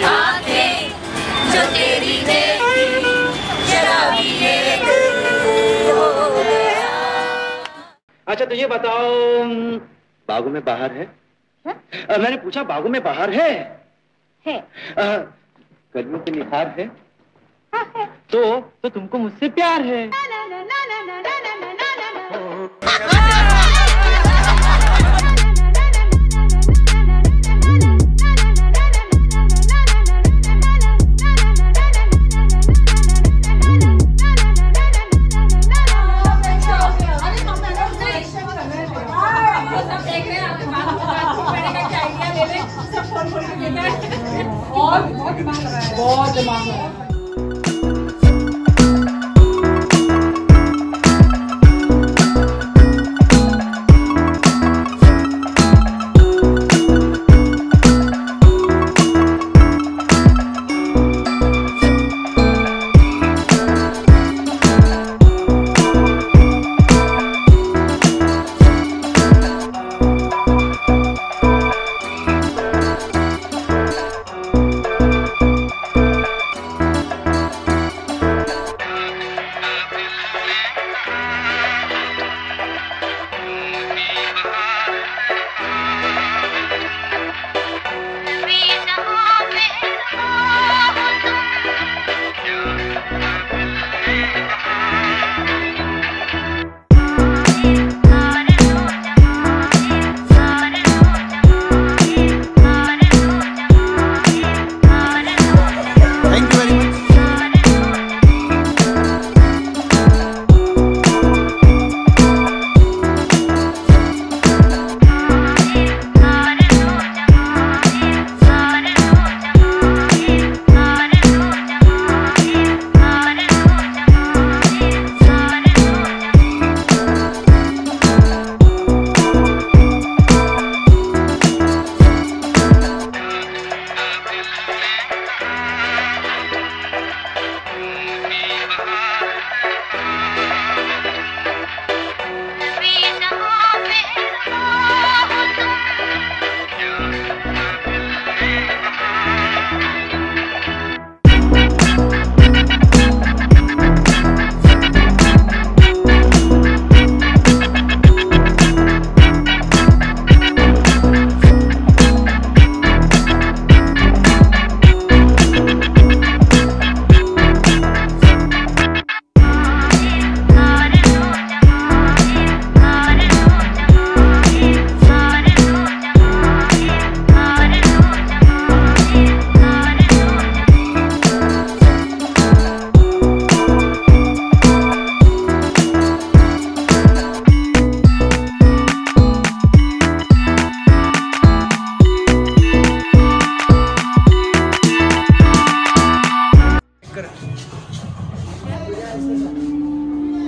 आंखें जो तेरी देखी शराबी ये दिल हो गया। अच्छा तो ये बताओ, बागों में बाहर है? मैंने पूछा बागों में बाहर है? कलियों के निखार है? है। तो तुमको मुझसे प्यार है? बहुत दिमाग लगा है।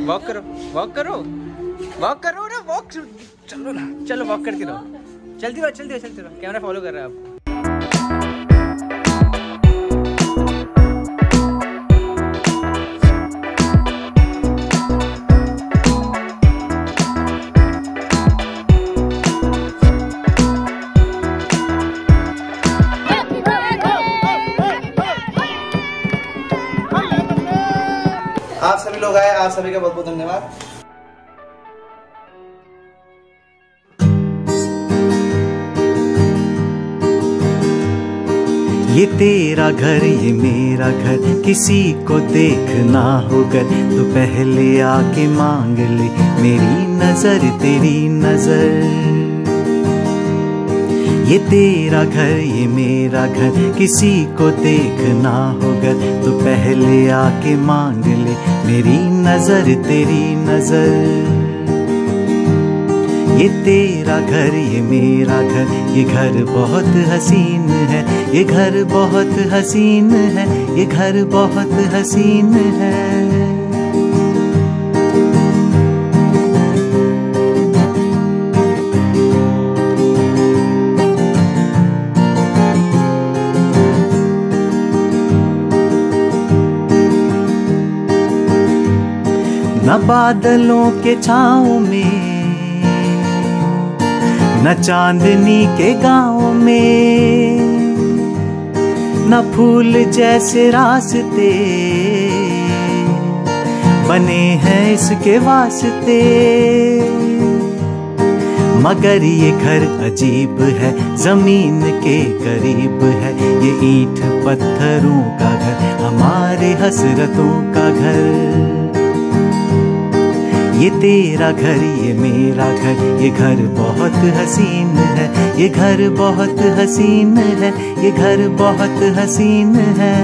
वॉक करो वॉक करो वॉक करो ना, वॉक चलो ना, चलो वॉक करती रहो, चलती रहो चलती रहो चलती रहो। कैमरा फॉलो कर रहा है आपको। आप सभी लोग आए, आप सभी का बहुत बहुत धन्यवाद। ये तेरा घर ये मेरा घर, किसी को देखना होगा तो पहले आके मांग ले मेरी नजर तेरी नजर। ये तेरा घर ये मेरा घर, किसी को देखना होगा तो पहले आके मांग ले मेरी नजर तेरी नजर। ये तेरा घर ये मेरा घर, ये घर बहुत हसीन है, ये घर बहुत हसीन है, ये घर बहुत हसीन है। न बादलों के छाँव में, न चांदनी के गाँव में, न फूल जैसे रास्ते बने हैं इसके वास्ते, मगर ये घर अजीब है, जमीन के करीब है, ये ईंट पत्थरों का घर, हमारे हसरतों का घर। ये तेरा घर ये मेरा घर, ये घर बहुत हसीन है, ये घर बहुत हसीन है, ये घर बहुत हसीन है।